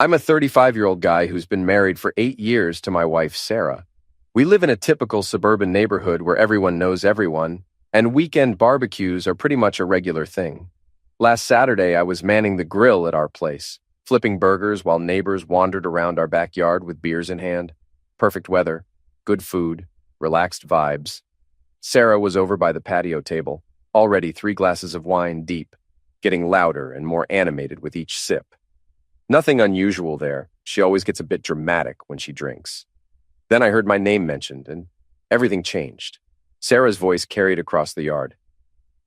I'm a 35-year-old guy who's been married for 8 years to my wife, Sarah. We live in a typical suburban neighborhood where everyone knows everyone, and weekend barbecues are pretty much a regular thing. Last Saturday, I was manning the grill at our place, flipping burgers while neighbors wandered around our backyard with beers in hand. Perfect weather, good food, relaxed vibes. Sarah was over by the patio table, already 3 glasses of wine deep, getting louder and more animated with each sip. Nothing unusual there. She always gets a bit dramatic when she drinks. Then I heard my name mentioned, and everything changed. Sarah's voice carried across the yard.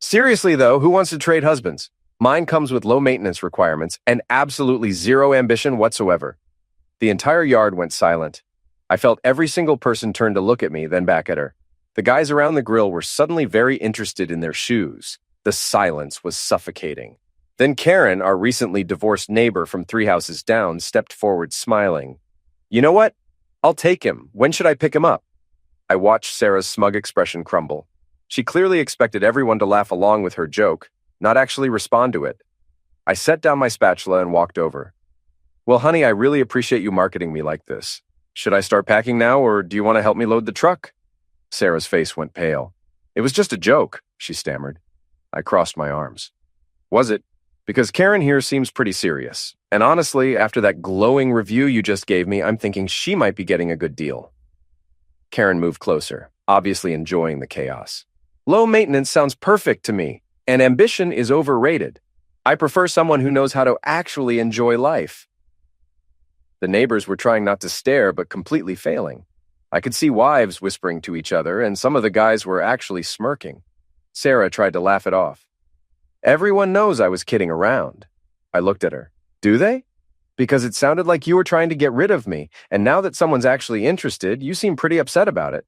Seriously, though, who wants to trade husbands? Mine comes with low maintenance requirements and absolutely zero ambition whatsoever. The entire yard went silent. I felt every single person turn to look at me, then back at her. The guys around the grill were suddenly very interested in their shoes. The silence was suffocating. Then Karen, our recently divorced neighbor from 3 houses down, stepped forward smiling. You know what? I'll take him. When should I pick him up? I watched Sarah's smug expression crumble. She clearly expected everyone to laugh along with her joke, not actually respond to it. I set down my spatula and walked over. Well, honey, I really appreciate you marketing me like this. Should I start packing now, or do you want to help me load the truck? Sarah's face went pale. It was just a joke, she stammered. I crossed my arms. Was it? Because Karen here seems pretty serious. And honestly, after that glowing review you just gave me, I'm thinking she might be getting a good deal. Karen moved closer, obviously enjoying the chaos. Low maintenance sounds perfect to me, and ambition is overrated. I prefer someone who knows how to actually enjoy life. The neighbors were trying not to stare, but completely failing. I could see wives whispering to each other, and some of the guys were actually smirking. Sarah tried to laugh it off. Everyone knows I was kidding around. I looked at her. Do they? Because it sounded like you were trying to get rid of me, and now that someone's actually interested, you seem pretty upset about it.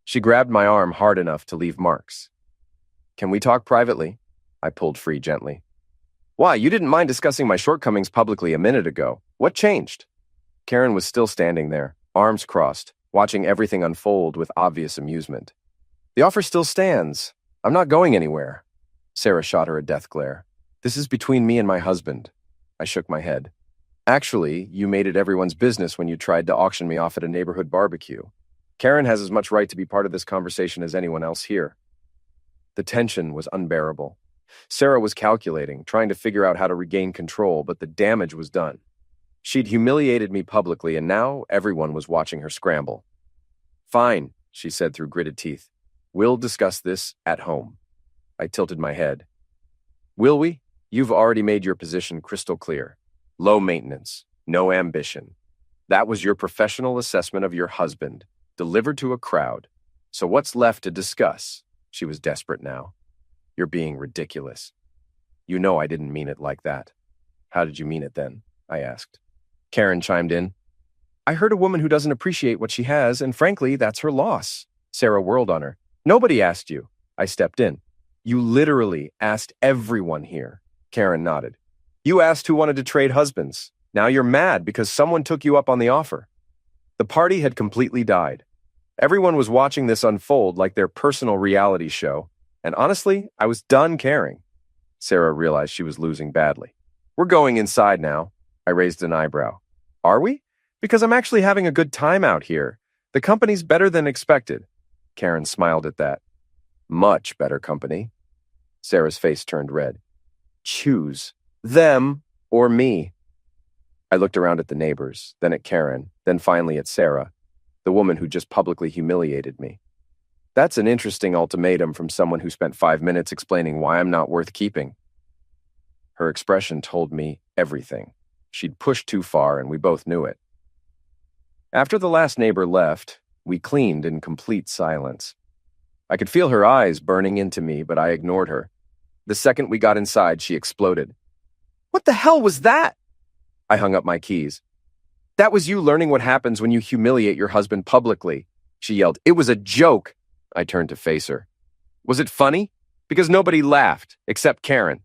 She grabbed my arm hard enough to leave marks. Can we talk privately? I pulled free gently. Why, you didn't mind discussing my shortcomings publicly a minute ago. What changed? Karen was still standing there, arms crossed, watching everything unfold with obvious amusement. The offer still stands. I'm not going anywhere. Sarah shot her a death glare. This is between me and my husband. I shook my head. Actually, you made it everyone's business when you tried to auction me off at a neighborhood barbecue. Karen has as much right to be part of this conversation as anyone else here. The tension was unbearable. Sarah was calculating, trying to figure out how to regain control, but the damage was done. She'd humiliated me publicly, and now everyone was watching her scramble. Fine, she said through gritted teeth. We'll discuss this at home. I tilted my head. Will we? You've already made your position crystal clear. Low maintenance, no ambition. That was your professional assessment of your husband, delivered to a crowd. So what's left to discuss? She was desperate now. You're being ridiculous. You know I didn't mean it like that. How did you mean it then? I asked. Karen chimed in. I heard a woman who doesn't appreciate what she has, and frankly, that's her loss. Sarah whirled on her. Nobody asked you. I stepped in. You literally asked everyone here. Karen nodded. You asked who wanted to trade husbands. Now you're mad because someone took you up on the offer. The party had completely died. Everyone was watching this unfold like their personal reality show, and honestly, I was done caring. Sarah realized she was losing badly. We're going inside now. I raised an eyebrow. Are we? Because I'm actually having a good time out here. The company's better than expected. Karen smiled at that. Much better company. Sarah's face turned red. Choose them or me. I looked around at the neighbors, then at Karen, then finally at Sarah, the woman who just publicly humiliated me. That's an interesting ultimatum from someone who spent 5 minutes explaining why I'm not worth keeping. Her expression told me everything. She'd pushed too far, and we both knew it. After the last neighbor left, we cleaned in complete silence. I could feel her eyes burning into me, but I ignored her. The second we got inside, she exploded. What the hell was that? I hung up my keys. That was you learning what happens when you humiliate your husband publicly, she yelled. It was a joke. I turned to face her. Was it funny? Because nobody laughed, except Karen.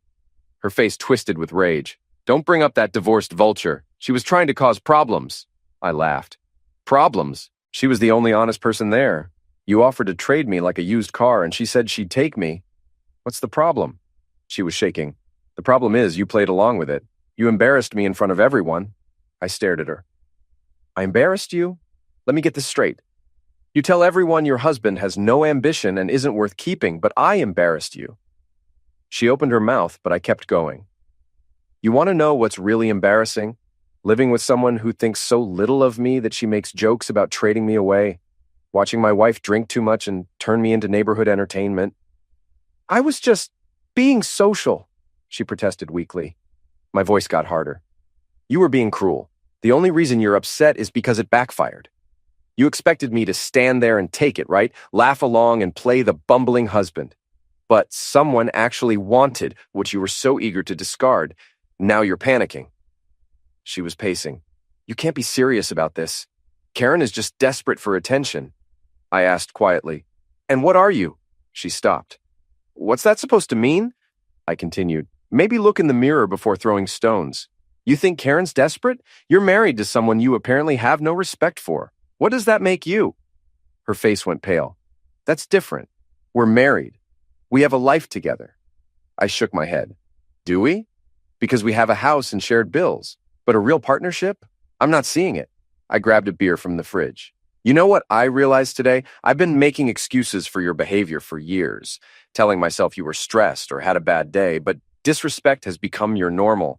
Her face twisted with rage. Don't bring up that divorced vulture. She was trying to cause problems. I laughed. Problems? She was the only honest person there. You offered to trade me like a used car, and she said she'd take me. What's the problem? She was shaking. The problem is you played along with it. You embarrassed me in front of everyone. I stared at her. I embarrassed you? Let me get this straight. You tell everyone your husband has no ambition and isn't worth keeping, but I embarrassed you. She opened her mouth, but I kept going. You want to know what's really embarrassing? Living with someone who thinks so little of me that she makes jokes about trading me away, watching my wife drink too much and turn me into neighborhood entertainment. I was just being social, she protested weakly. My voice got harder. You were being cruel. The only reason you're upset is because it backfired. You expected me to stand there and take it, right? Laugh along and play the bumbling husband. But someone actually wanted what you were so eager to discard. Now you're panicking. She was pacing. You can't be serious about this. Karen is just desperate for attention. I asked quietly. And what are you? She stopped. What's that supposed to mean? I continued. Maybe look in the mirror before throwing stones. You think Karen's desperate? You're married to someone you apparently have no respect for. What does that make you? Her face went pale. That's different. We're married. We have a life together. I shook my head. Do we? Because we have a house and shared bills. But a real partnership? I'm not seeing it. I grabbed a beer from the fridge. You know what I realized today? I've been making excuses for your behavior for years, telling myself you were stressed or had a bad day, but disrespect has become your normal.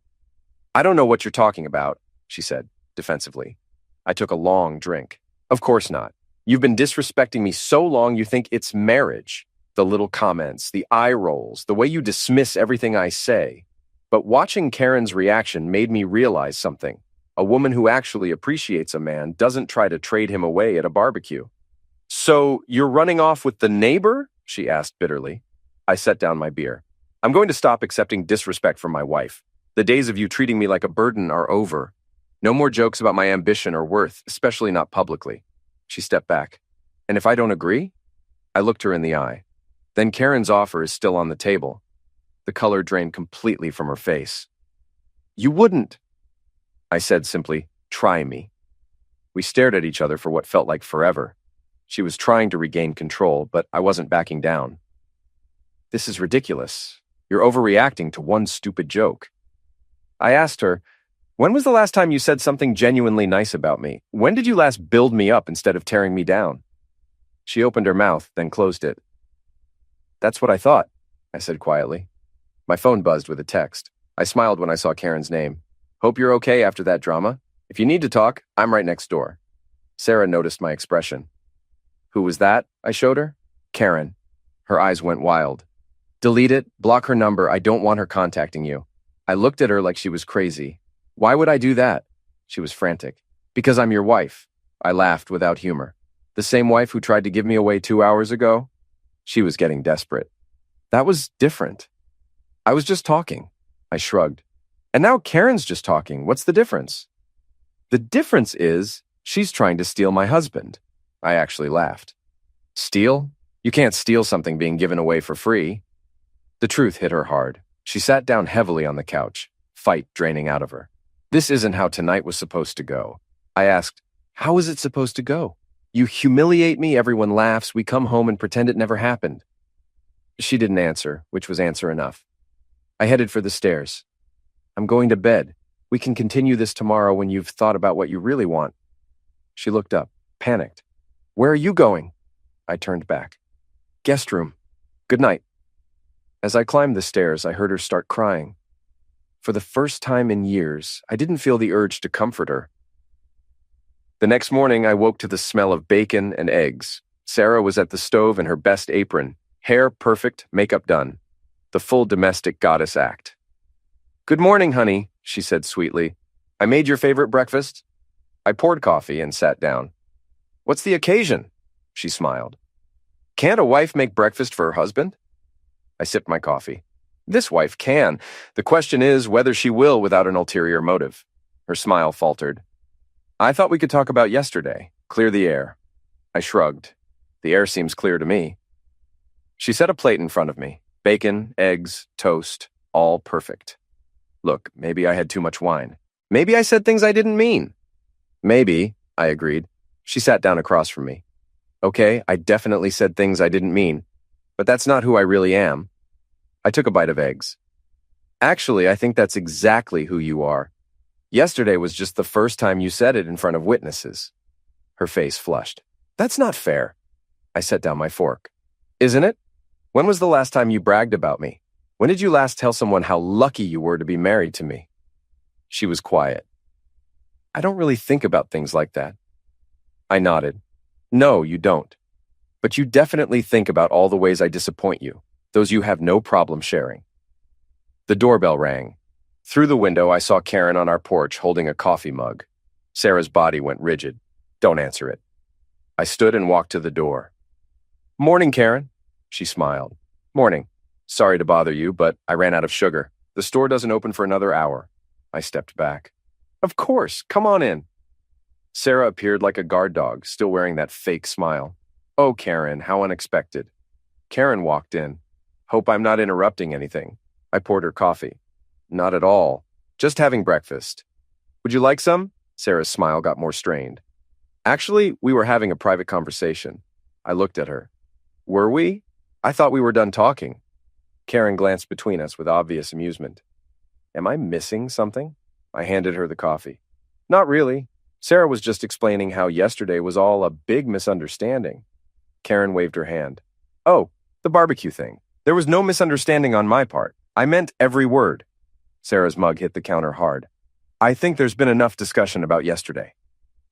I don't know what you're talking about, she said, defensively. I took a long drink. Of course not. You've been disrespecting me so long you think it's marriage. The little comments, the eye rolls, the way you dismiss everything I say. But watching Karen's reaction made me realize something. A woman who actually appreciates a man doesn't try to trade him away at a barbecue. So you're running off with the neighbor? She asked bitterly. I set down my beer. I'm going to stop accepting disrespect from my wife. The days of you treating me like a burden are over. No more jokes about my ambition or worth, especially not publicly. She stepped back. And if I don't agree? I looked her in the eye. Then Karen's offer is still on the table. The color drained completely from her face. You wouldn't. I said simply, try me. We stared at each other for what felt like forever. She was trying to regain control, but I wasn't backing down. This is ridiculous. You're overreacting to one stupid joke. I asked her, when was the last time you said something genuinely nice about me? When did you last build me up instead of tearing me down? She opened her mouth, then closed it. That's what I thought, I said quietly. My phone buzzed with a text. I smiled when I saw Karen's name. Hope you're okay after that drama. If you need to talk, I'm right next door. Sarah noticed my expression. Who was that? I showed her. Karen. Her eyes went wild. Delete it. Block her number. I don't want her contacting you. I looked at her like she was crazy. Why would I do that? She was frantic. Because I'm your wife. I laughed without humor. The same wife who tried to give me away 2 hours ago? She was getting desperate. That was different. I was just talking. I shrugged. And now Karen's just talking. What's the difference? The difference is she's trying to steal my husband. I actually laughed. Steal? You can't steal something being given away for free. The truth hit her hard. She sat down heavily on the couch, fight draining out of her. This isn't how tonight was supposed to go. I asked, how is it supposed to go? You humiliate me, everyone laughs, we come home and pretend it never happened. She didn't answer, which was answer enough. I headed for the stairs. I'm going to bed. We can continue this tomorrow when you've thought about what you really want. She looked up, panicked. Where are you going? I turned back. Guest room. Good night. As I climbed the stairs, I heard her start crying. For the first time in years, I didn't feel the urge to comfort her. The next morning, I woke to the smell of bacon and eggs. Sarah was at the stove in her best apron, hair perfect, makeup done. The full domestic goddess act. Good morning, honey, she said sweetly. I made your favorite breakfast. I poured coffee and sat down. What's the occasion? She smiled. Can't a wife make breakfast for her husband? I sipped my coffee. This wife can. The question is whether she will without an ulterior motive. Her smile faltered. I thought we could talk about yesterday. Clear the air. I shrugged. The air seems clear to me. She set a plate in front of me. Bacon, eggs, toast, all perfect. Look, maybe I had too much wine. Maybe I said things I didn't mean. Maybe, I agreed. She sat down across from me. Okay, I definitely said things I didn't mean, but that's not who I really am. I took a bite of eggs. Actually, I think that's exactly who you are. Yesterday was just the first time you said it in front of witnesses. Her face flushed. That's not fair. I set down my fork. Isn't it? When was the last time you bragged about me? When did you last tell someone how lucky you were to be married to me? She was quiet. I don't really think about things like that. I nodded. No, you don't. But you definitely think about all the ways I disappoint you, those you have no problem sharing. The doorbell rang. Through the window, I saw Karen on our porch holding a coffee mug. Sarah's body went rigid. Don't answer it. I stood and walked to the door. Morning, Karen. She smiled. Morning. Sorry to bother you, but I ran out of sugar. The store doesn't open for another hour. I stepped back. Of course, come on in. Sarah appeared like a guard dog, still wearing that fake smile. Oh, Karen, how unexpected. Karen walked in. Hope I'm not interrupting anything. I poured her coffee. Not at all. Just having breakfast. Would you like some? Sarah's smile got more strained. Actually, we were having a private conversation. I looked at her. Were we? I thought we were done talking. Karen glanced between us with obvious amusement. Am I missing something? I handed her the coffee. Not really. Sarah was just explaining how yesterday was all a big misunderstanding. Karen waved her hand. Oh, the barbecue thing. There was no misunderstanding on my part. I meant every word. Sarah's mug hit the counter hard. I think there's been enough discussion about yesterday.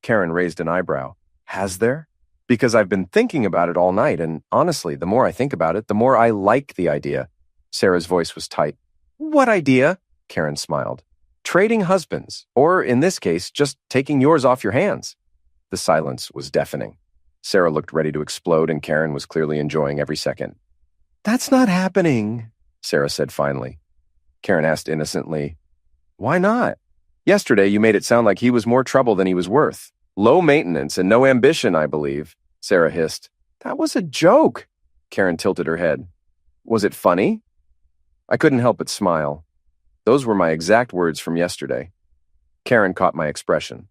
Karen raised an eyebrow. Has there? Because I've been thinking about it all night, and honestly, the more I think about it, the more I like the idea. Sarah's voice was tight. What idea? Karen smiled. Trading husbands, or in this case, just taking yours off your hands. The silence was deafening. Sarah looked ready to explode, and Karen was clearly enjoying every second. That's not happening, Sarah said finally. Karen asked innocently, Why not? Yesterday you made it sound like he was more trouble than he was worth. Low maintenance and no ambition, I believe. Sarah hissed. That was a joke. Karen tilted her head. Was it funny? I couldn't help but smile. Those were my exact words from yesterday. Karen caught my expression.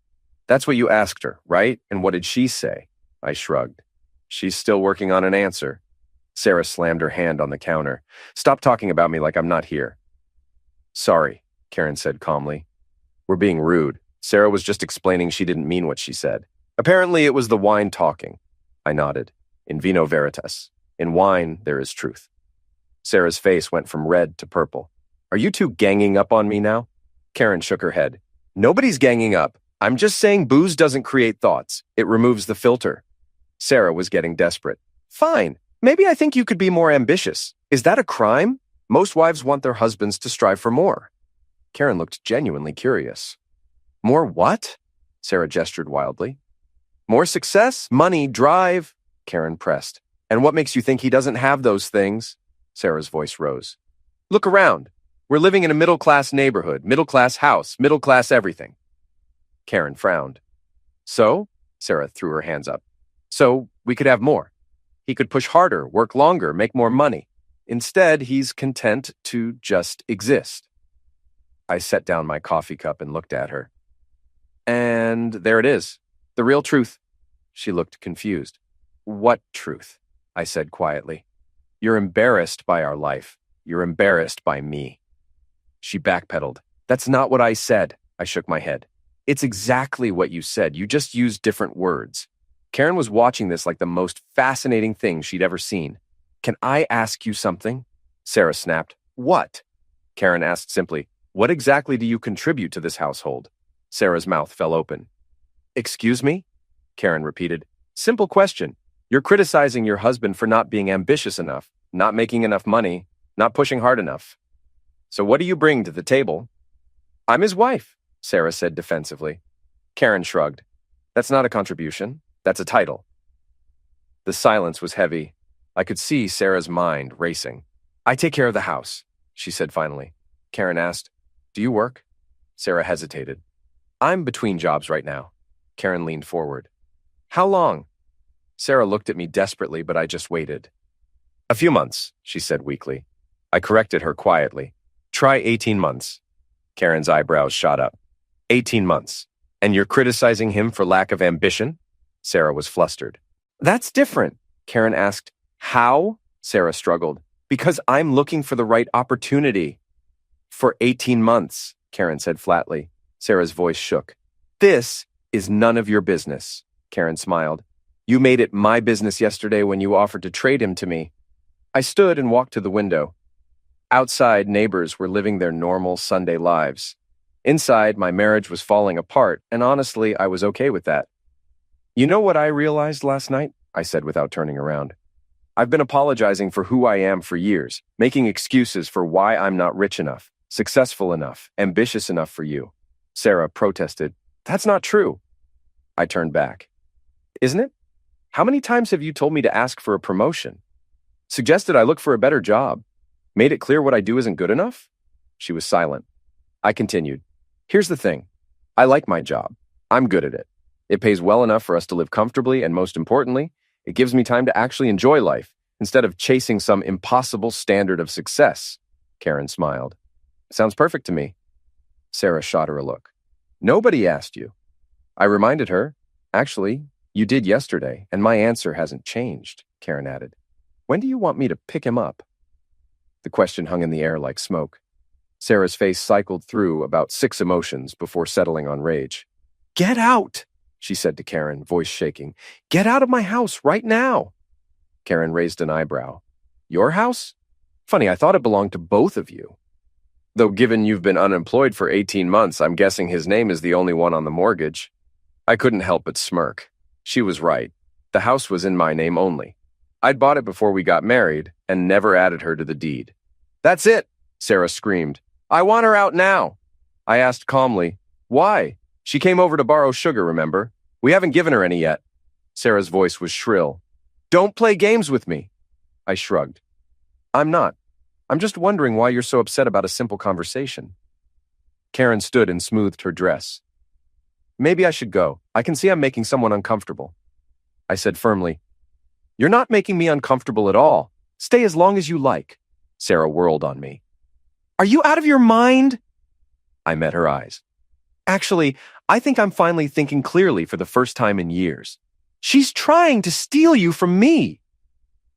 That's what you asked her, right? And what did she say? I shrugged. She's still working on an answer. Sarah slammed her hand on the counter. Stop talking about me like I'm not here. Sorry, Karen said calmly. We're being rude. Sarah was just explaining she didn't mean what she said. Apparently it was the wine talking. I nodded. In vino veritas. In wine, there is truth. Sarah's face went from red to purple. Are you two ganging up on me now? Karen shook her head. Nobody's ganging up. I'm just saying booze doesn't create thoughts. It removes the filter. Sarah was getting desperate. Fine. Maybe I think you could be more ambitious. Is that a crime? Most wives want their husbands to strive for more. Karen looked genuinely curious. More what? Sarah gestured wildly. More success, money, drive, Karen pressed. And what makes you think he doesn't have those things? Sarah's voice rose. Look around. We're living in a middle-class neighborhood, middle-class house, middle-class everything. Karen frowned. So? Sarah threw her hands up. So we could have more. He could push harder, work longer, make more money. Instead, he's content to just exist. I set down my coffee cup and looked at her. And there it is. The real truth. She looked confused. What truth? I said quietly. You're embarrassed by our life. You're embarrassed by me. She backpedaled. That's not what I said. I shook my head. It's exactly what you said. You just used different words. Karen was watching this like the most fascinating thing she'd ever seen. Can I ask you something? Sarah snapped. What? Karen asked simply. What exactly do you contribute to this household? Sarah's mouth fell open. Excuse me? Karen repeated. Simple question. You're criticizing your husband for not being ambitious enough, not making enough money, not pushing hard enough. So what do you bring to the table? I'm his wife, Sarah said defensively. Karen shrugged. That's not a contribution. That's a title. The silence was heavy. I could see Sarah's mind racing. I take care of the house, she said finally. Karen asked, Do you work? Sarah hesitated. I'm between jobs right now. Karen leaned forward. How long? Sarah looked at me desperately, but I just waited. A few months, she said weakly. I corrected her quietly. Try 18 months. Karen's eyebrows shot up. 18 months. And you're criticizing him for lack of ambition? Sarah was flustered. That's different, Karen asked. How? Sarah struggled. Because I'm looking for the right opportunity. For 18 months, Karen said flatly. Sarah's voice shook. This is none of your business, Karen smiled. You made it my business yesterday when you offered to trade him to me. I stood and walked to the window. Outside, neighbors were living their normal Sunday lives. Inside, my marriage was falling apart, and honestly, I was okay with that. You know what I realized last night? I said without turning around. I've been apologizing for who I am for years, making excuses for why I'm not rich enough, successful enough, ambitious enough for you. Sarah protested. That's not true. I turned back. Isn't it? How many times have you told me to ask for a promotion? Suggested I look for a better job? Made it clear what I do isn't good enough? She was silent. I continued. Here's the thing. I like my job. I'm good at it. It pays well enough for us to live comfortably, and most importantly, it gives me time to actually enjoy life instead of chasing some impossible standard of success. Karen smiled. Sounds perfect to me. Sarah shot her a look. Nobody asked you. I reminded her. Actually, you did yesterday, and my answer hasn't changed, Karen added. When do you want me to pick him up? The question hung in the air like smoke. Sarah's face cycled through about 6 emotions before settling on rage. Get out, she said to Karen, voice shaking. Get out of my house right now. Karen raised an eyebrow. Your house? Funny, I thought it belonged to both of you. Though given you've been unemployed for 18 months, I'm guessing his name is the only one on the mortgage. I couldn't help but smirk. She was right. The house was in my name only. I'd bought it before we got married and never added her to the deed. That's it, Sarah screamed. I want her out now. I asked calmly, why? She came over to borrow sugar, remember? We haven't given her any yet. Sarah's voice was shrill. Don't play games with me. I shrugged. I'm not. I'm just wondering why you're so upset about a simple conversation. Karen stood and smoothed her dress. Maybe I should go. I can see I'm making someone uncomfortable. I said firmly, You're not making me uncomfortable at all. Stay as long as you like. Sarah whirled on me. Are you out of your mind? I met her eyes. Actually, I think I'm finally thinking clearly for the first time in years. She's trying to steal you from me,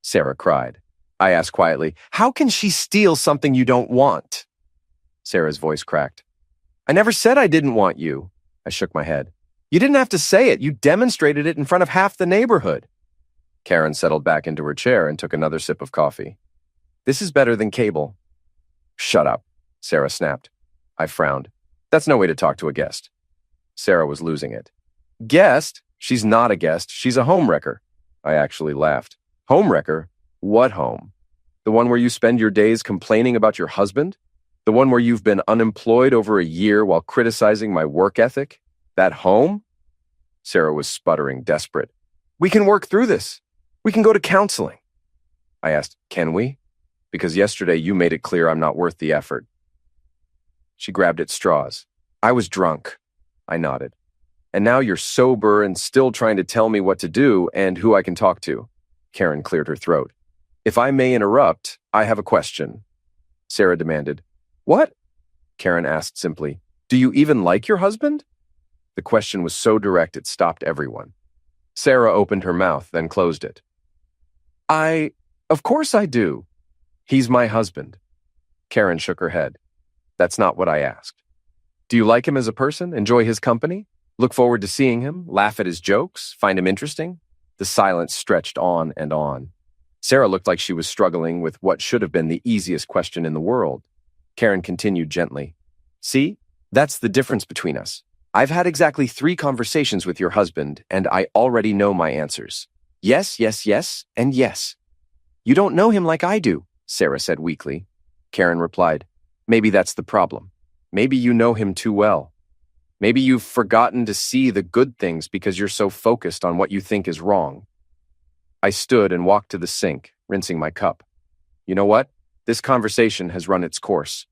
Sarah cried. I asked quietly, how can she steal something you don't want? Sarah's voice cracked. I never said I didn't want you. I shook my head. You didn't have to say it. You demonstrated it in front of half the neighborhood. Karen settled back into her chair and took another sip of coffee. This is better than cable. Shut up, Sarah snapped. I frowned. That's no way to talk to a guest. Sarah was losing it. Guest? She's not a guest. She's a homewrecker. I actually laughed. Homewrecker? What home? The one where you spend your days complaining about your husband? The one where you've been unemployed over a year while criticizing my work ethic? That home? Sarah was sputtering, desperate. We can work through this. We can go to counseling. I asked, can we? Because yesterday you made it clear I'm not worth the effort. She grabbed at straws. I was drunk. I nodded. And now you're sober and still trying to tell me what to do and who I can talk to. Karen cleared her throat. If I may interrupt, I have a question. Sarah demanded. What? Karen asked simply. Do you even like your husband? The question was so direct it stopped everyone. Sarah opened her mouth, then closed it. Of course I do. He's my husband. Karen shook her head. That's not what I asked. Do you like him as a person? Enjoy his company? Look forward to seeing him? Laugh at his jokes? Find him interesting? The silence stretched on and on. Sarah looked like she was struggling with what should have been the easiest question in the world. Karen continued gently. See, that's the difference between us. I've had exactly 3 conversations with your husband, and I already know my answers. Yes, yes, yes, and yes. You don't know him like I do, Sarah said weakly. Karen replied, maybe that's the problem. Maybe you know him too well. Maybe you've forgotten to see the good things because you're so focused on what you think is wrong. I stood and walked to the sink, rinsing my cup. You know what? This conversation has run its course.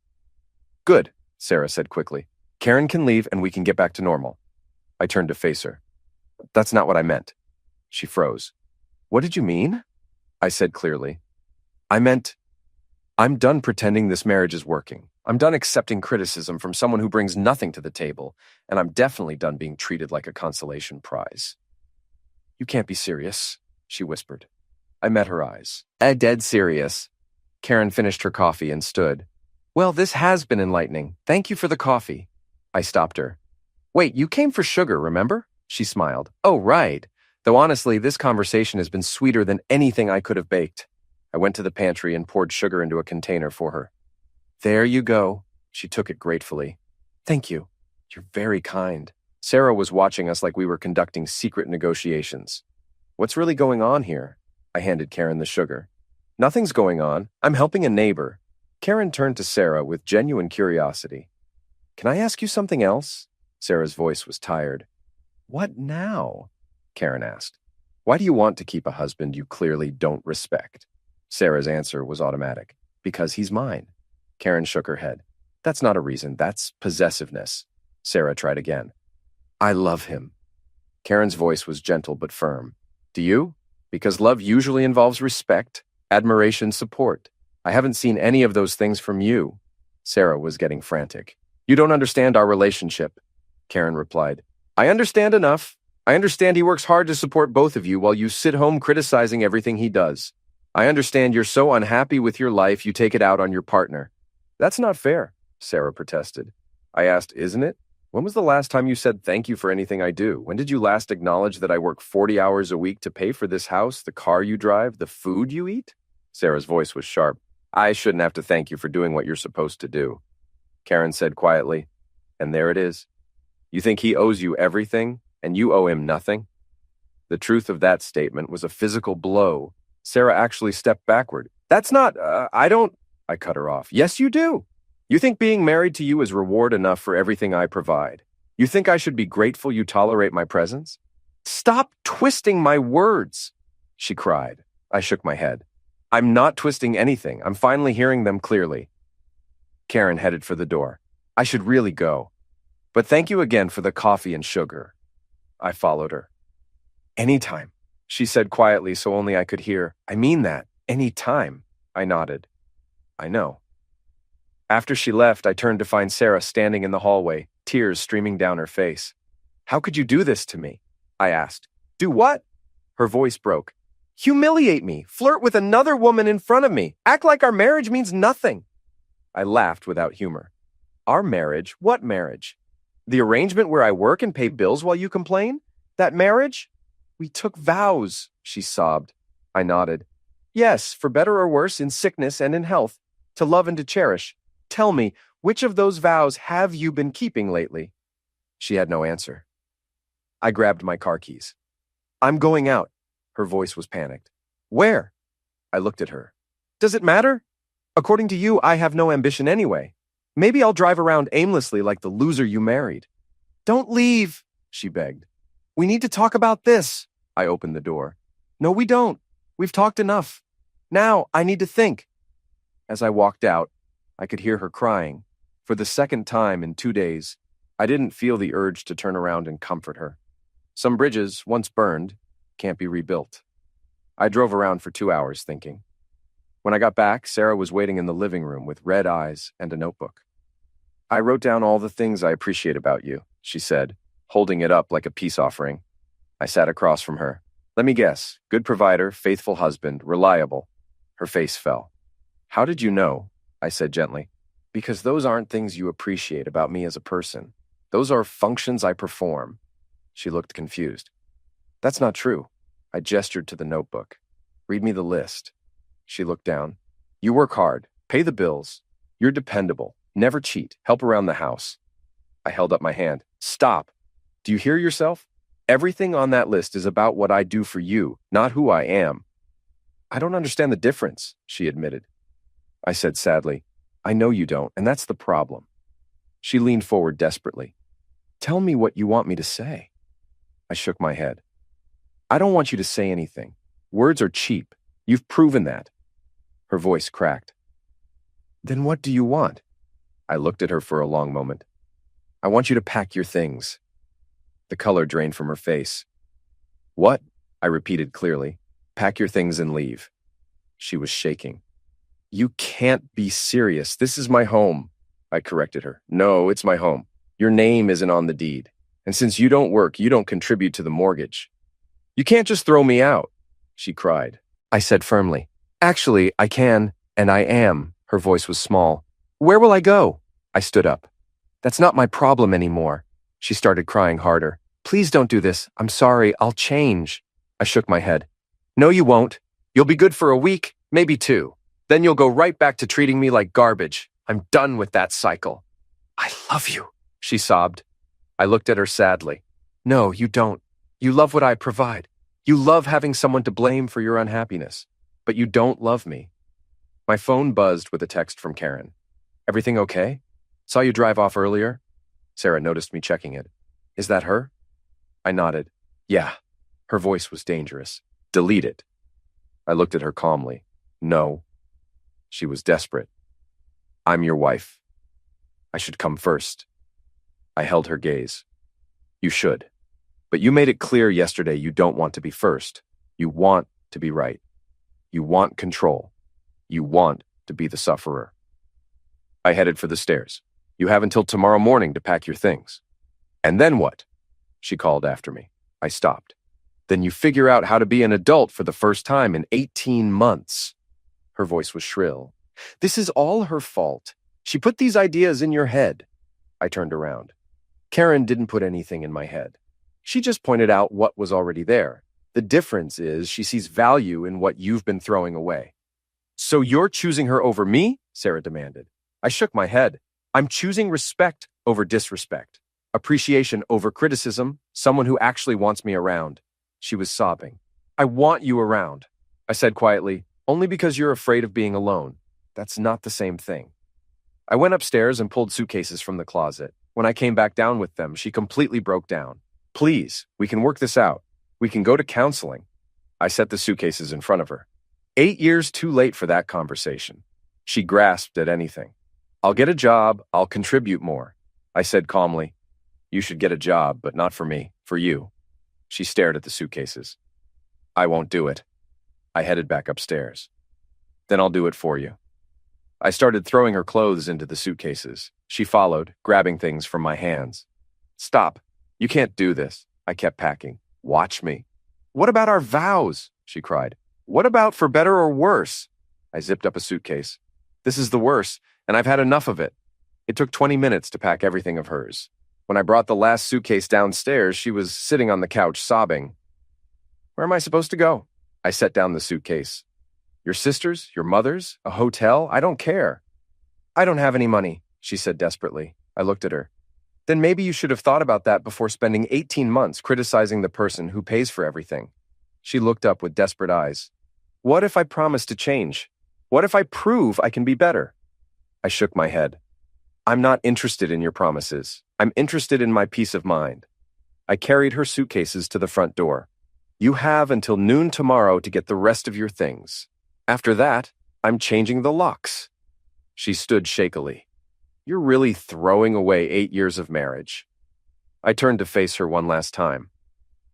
Good, Sarah said quickly. Karen can leave and we can get back to normal. I turned to face her. That's not what I meant. She froze. What did you mean? I said clearly. I meant, I'm done pretending this marriage is working. I'm done accepting criticism from someone who brings nothing to the table, and I'm definitely done being treated like a consolation prize. You can't be serious, she whispered. I met her eyes. Dead serious. Karen finished her coffee and stood. Well, this has been enlightening. Thank you for the coffee. I stopped her. Wait, you came for sugar, remember? She smiled. Oh, right. Though honestly, this conversation has been sweeter than anything I could have baked. I went to the pantry and poured sugar into a container for her. There you go. She took it gratefully. Thank you. You're very kind. Sarah was watching us like we were conducting secret negotiations. What's really going on here? I handed Karen the sugar. Nothing's going on. I'm helping a neighbor. Karen turned to Sarah with genuine curiosity. Can I ask you something else? Sarah's voice was tired. What now? Karen asked. Why do you want to keep a husband you clearly don't respect? Sarah's answer was automatic. Because he's mine. Karen shook her head. That's not a reason. That's possessiveness. Sarah tried again. I love him. Karen's voice was gentle but firm. Do you? Because love usually involves respect, admiration, support. I haven't seen any of those things from you. Sarah was getting frantic. You don't understand our relationship, Karen replied. I understand enough. I understand he works hard to support both of you while you sit home criticizing everything he does. I understand you're so unhappy with your life you take it out on your partner. That's not fair, Sarah protested. I asked, isn't it? When was the last time you said thank you for anything I do? When did you last acknowledge that I work 40 hours a week to pay for this house, the car you drive, the food you eat? Sarah's voice was sharp. I shouldn't have to thank you for doing what you're supposed to do. Karen said quietly, and there it is. You think he owes you everything, and you owe him nothing? The truth of that statement was a physical blow. Sarah actually stepped backward. That's not, I cut her off. Yes, you do. You think being married to you is reward enough for everything I provide? You think I should be grateful you tolerate my presence? Stop twisting my words, she cried. I shook my head. I'm not twisting anything. I'm finally hearing them clearly. Karen headed for the door. I should really go. But thank you again for the coffee and sugar. I followed her. Anytime, she said quietly so only I could hear. I mean that. Anytime. I nodded. I know. After she left, I turned to find Sarah standing in the hallway, tears streaming down her face. How could you do this to me? I asked. Do what? Her voice broke. Humiliate me, flirt with another woman in front of me, act like our marriage means nothing. I laughed without humor. Our marriage? What marriage? The arrangement where I work and pay bills while you complain? That marriage? We took vows, she sobbed. I nodded. Yes, for better or worse, in sickness and in health, to love and to cherish. Tell me, which of those vows have you been keeping lately? She had no answer. I grabbed my car keys. I'm going out. Her voice was panicked. Where? I looked at her. Does it matter? According to you, I have no ambition anyway. Maybe I'll drive around aimlessly like the loser you married. Don't leave, she begged. We need to talk about this. I opened the door. No, we don't. We've talked enough. Now I need to think. As I walked out, I could hear her crying. For the second time in 2 days, I didn't feel the urge to turn around and comfort her. Some bridges, once burned, can't be rebuilt. I drove around for 2 hours thinking. When I got back, Sarah was waiting in the living room with red eyes and a notebook. I wrote down all the things I appreciate about you, she said, holding it up like a peace offering. I sat across from her. Let me guess, good provider, faithful husband, reliable. Her face fell. How did you know? I said gently. Because those aren't things you appreciate about me as a person. Those are functions I perform. She looked confused. That's not true. I gestured to the notebook. Read me the list. She looked down. You work hard, pay the bills. You're dependable, never cheat, help around the house. I held up my hand. Stop. Do you hear yourself? Everything on that list is about what I do for you, not who I am. I don't understand the difference, she admitted. I said sadly, I know you don't, and that's the problem. She leaned forward desperately. Tell me what you want me to say. I shook my head. I don't want you to say anything. Words are cheap. You've proven that. Her voice cracked. Then what do you want? I looked at her for a long moment. I want you to pack your things. The color drained from her face. What? I repeated clearly. Pack your things and leave. She was shaking. You can't be serious. This is my home. I corrected her. No, it's my home. Your name isn't on the deed. And since you don't work, you don't contribute to the mortgage. You can't just throw me out, she cried. I said firmly. Actually, I can, and I am. Her voice was small. Where will I go? I stood up. That's not my problem anymore. She started crying harder. Please don't do this. I'm sorry. I'll change. I shook my head. No, you won't. You'll be good for a week, maybe 2. Then you'll go right back to treating me like garbage. I'm done with that cycle. I love you, she sobbed. I looked at her sadly. No, you don't. You love what I provide. You love having someone to blame for your unhappiness. But you don't love me. My phone buzzed with a text from Karen. Everything okay? Saw you drive off earlier? Sarah noticed me checking it. Is that her? I nodded. Yeah. Her voice was dangerous. Delete it. I looked at her calmly. No. She was desperate. I'm your wife. I should come first. I held her gaze. You should. But you made it clear yesterday you don't want to be first. You want to be right. You want control. You want to be the sufferer. I headed for the stairs. You have until tomorrow morning to pack your things. And then what? She called after me. I stopped. Then you figure out how to be an adult for the first time in 18 months. Her voice was shrill. This is all her fault. She put these ideas in your head. I turned around. Karen didn't put anything in my head. She just pointed out what was already there. The difference is she sees value in what you've been throwing away. So you're choosing her over me? Sarah demanded. I shook my head. I'm choosing respect over disrespect. Appreciation over criticism. Someone who actually wants me around. She was sobbing. I want you around. I said quietly, only because you're afraid of being alone. That's not the same thing. I went upstairs and pulled suitcases from the closet. When I came back down with them, she completely broke down. Please, we can work this out. We can go to counseling. I set the suitcases in front of her. 8 years too late for that conversation. She grasped at anything. I'll get a job. I'll contribute more. I said calmly, you should get a job, but not for me, for you. She stared at the suitcases. I won't do it. I headed back upstairs. Then I'll do it for you. I started throwing her clothes into the suitcases. She followed, grabbing things from my hands. Stop. You can't do this. I kept packing. Watch me. What about our vows? She cried. What about for better or worse? I zipped up a suitcase. This is the worst, and I've had enough of it. It took 20 minutes to pack everything of hers. When I brought the last suitcase downstairs, she was sitting on the couch sobbing. Where am I supposed to go? I set down the suitcase. Your sister's? Your mother's? A hotel? I don't care. I don't have any money, she said desperately. I looked at her. Then maybe you should have thought about that before spending 18 months criticizing the person who pays for everything. She looked up with desperate eyes. What if I promise to change? What if I prove I can be better? I shook my head. I'm not interested in your promises. I'm interested in my peace of mind. I carried her suitcases to the front door. You have until noon tomorrow to get the rest of your things. After that, I'm changing the locks. She stood shakily. You're really throwing away 8 years of marriage. I turned to face her one last time.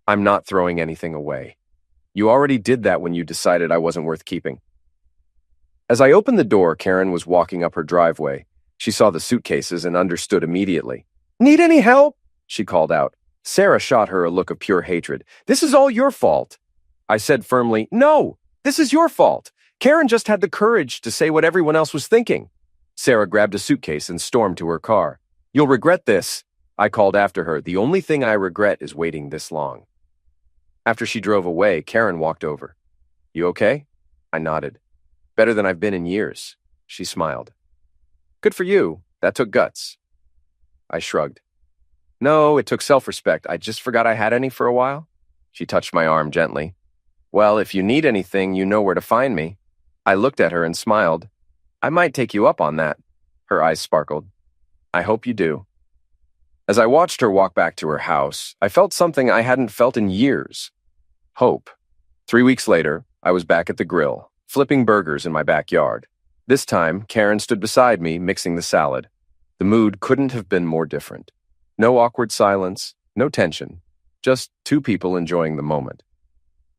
I'm not throwing anything away. You already did that when you decided I wasn't worth keeping. As I opened the door, Karen was walking up her driveway. She saw the suitcases and understood immediately. Need any help? She called out. Sarah shot her a look of pure hatred. This is all your fault. I said firmly, no, this is your fault. Karen just had the courage to say what everyone else was thinking. Sarah grabbed a suitcase and stormed to her car. You'll regret this. I called after her. The only thing I regret is waiting this long. After she drove away, Karen walked over. You okay? I nodded. Better than I've been in years. She smiled. Good for you. That took guts. I shrugged. No, it took self-respect. I just forgot I had any for a while. She touched my arm gently. Well, if you need anything, you know where to find me. I looked at her and smiled. I might take you up on that. Her eyes sparkled. I hope you do. As I watched her walk back to her house, I felt something I hadn't felt in years. Hope. 3 weeks later, I was back at the grill, flipping burgers in my backyard. This time, Karen stood beside me, mixing the salad. The mood couldn't have been more different. No awkward silence, no tension, just two people enjoying the moment.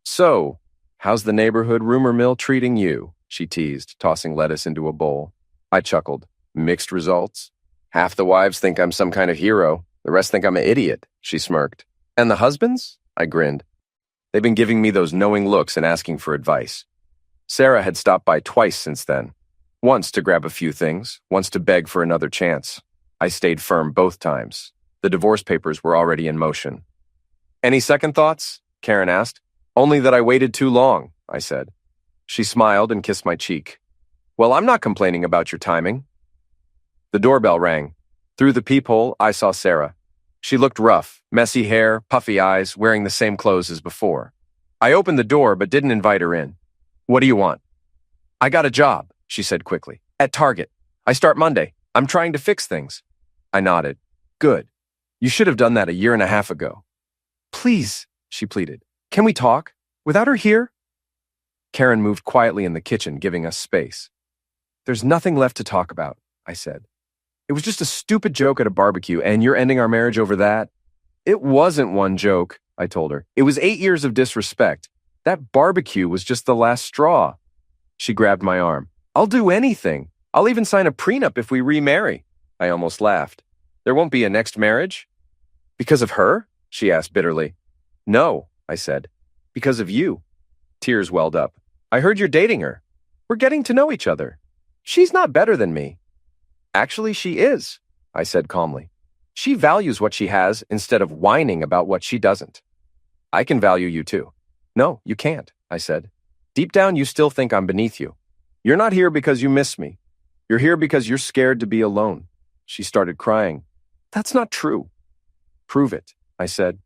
So, how's the neighborhood rumor mill treating you? She teased, tossing lettuce into a bowl. I chuckled. Mixed results? Half the wives think I'm some kind of hero. The rest think I'm an idiot, she smirked. And the husbands? I grinned. They've been giving me those knowing looks and asking for advice. Sarah had stopped by twice since then. Once to grab a few things, once to beg for another chance. I stayed firm both times. The divorce papers were already in motion. Any second thoughts? Karen asked. Only that I waited too long, I said. She smiled and kissed my cheek. Well, I'm not complaining about your timing. The doorbell rang. Through the peephole, I saw Sarah. She looked rough, messy hair, puffy eyes, wearing the same clothes as before. I opened the door but didn't invite her in. What do you want? I got a job, she said quickly. At Target. I start Monday. I'm trying to fix things. I nodded. Good. You should have done that a year and a half ago. Please, she pleaded. Can we talk? Without her here? Karen moved quietly in the kitchen, giving us space. There's nothing left to talk about, I said. It was just a stupid joke at a barbecue, and you're ending our marriage over that? It wasn't one joke, I told her. It was 8 years of disrespect. That barbecue was just the last straw. She grabbed my arm. I'll do anything. I'll even sign a prenup if we remarry. I almost laughed. There won't be a next marriage? Because of her? She asked bitterly. No, I said. Because of you. Tears welled up. I heard you're dating her. We're getting to know each other. She's not better than me. Actually, she is, I said calmly. She values what she has instead of whining about what she doesn't. I can value you too. No, you can't, I said. Deep down, you still think I'm beneath you. You're not here because you miss me. You're here because you're scared to be alone. She started crying. That's not true. Prove it, I said.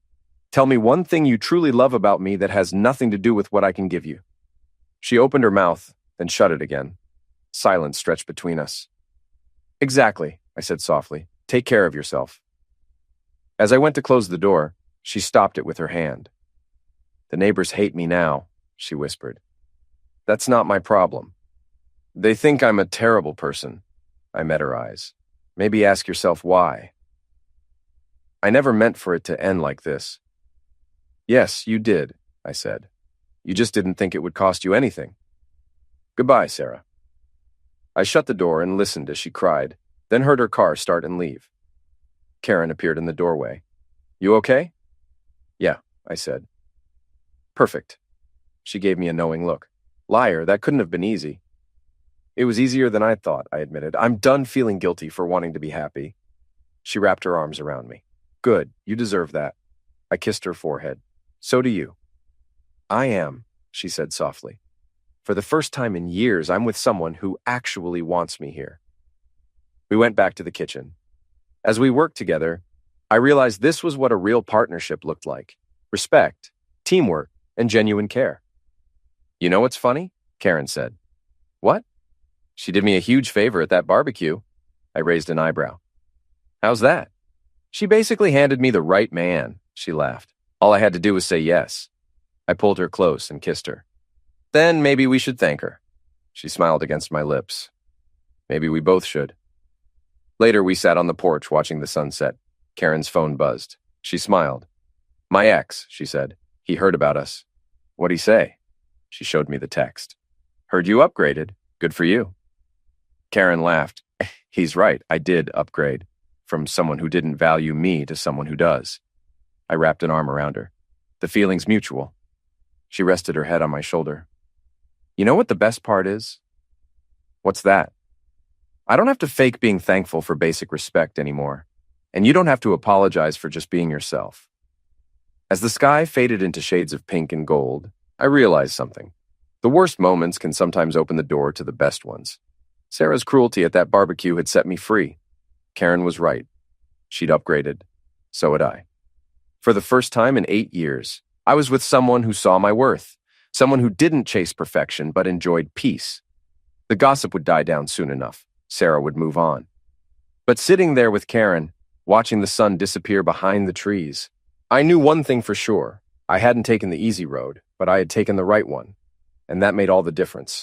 Tell me one thing you truly love about me that has nothing to do with what I can give you. She opened her mouth, then shut it again. Silence stretched between us. Exactly, I said softly. Take care of yourself. As I went to close the door, she stopped it with her hand. The neighbors hate me now, she whispered. That's not my problem. They think I'm a terrible person. I met her eyes. Maybe ask yourself why. I never meant for it to end like this. Yes, you did, I said. You just didn't think it would cost you anything. Goodbye, Sarah. I shut the door and listened as she cried, then heard her car start and leave. Karen appeared in the doorway. You okay? Yeah, I said. Perfect. She gave me a knowing look. Liar, that couldn't have been easy. It was easier than I thought, I admitted. I'm done feeling guilty for wanting to be happy. She wrapped her arms around me. Good, you deserve that. I kissed her forehead. So do you. I am, she said softly. For the first time in years, I'm with someone who actually wants me here. We went back to the kitchen. As we worked together, I realized this was what a real partnership looked like. Respect, teamwork, and genuine care. You know what's funny? Karen said. What? She did me a huge favor at that barbecue. I raised an eyebrow. How's that? She basically handed me the right man, she laughed. All I had to do was say yes. I pulled her close and kissed her. Then maybe we should thank her. She smiled against my lips. Maybe we both should. Later, we sat on the porch watching the sunset. Karen's phone buzzed. She smiled. My ex, she said. He heard about us. What'd he say? She showed me the text. Heard you upgraded. Good for you. Karen laughed. He's right. I did upgrade. From someone who didn't value me to someone who does. I wrapped an arm around her. The feeling's mutual. She rested her head on my shoulder. You know what the best part is? What's that? I don't have to fake being thankful for basic respect anymore. And you don't have to apologize for just being yourself. As the sky faded into shades of pink and gold, I realized something. The worst moments can sometimes open the door to the best ones. Sarah's cruelty at that barbecue had set me free. Karen was right. She'd upgraded. So had I. For the first time in 8 years, I was with someone who saw my worth, someone who didn't chase perfection but enjoyed peace. The gossip would die down soon enough. Sarah would move on. But sitting there with Karen, watching the sun disappear behind the trees, I knew one thing for sure. I hadn't taken the easy road, but I had taken the right one. And that made all the difference.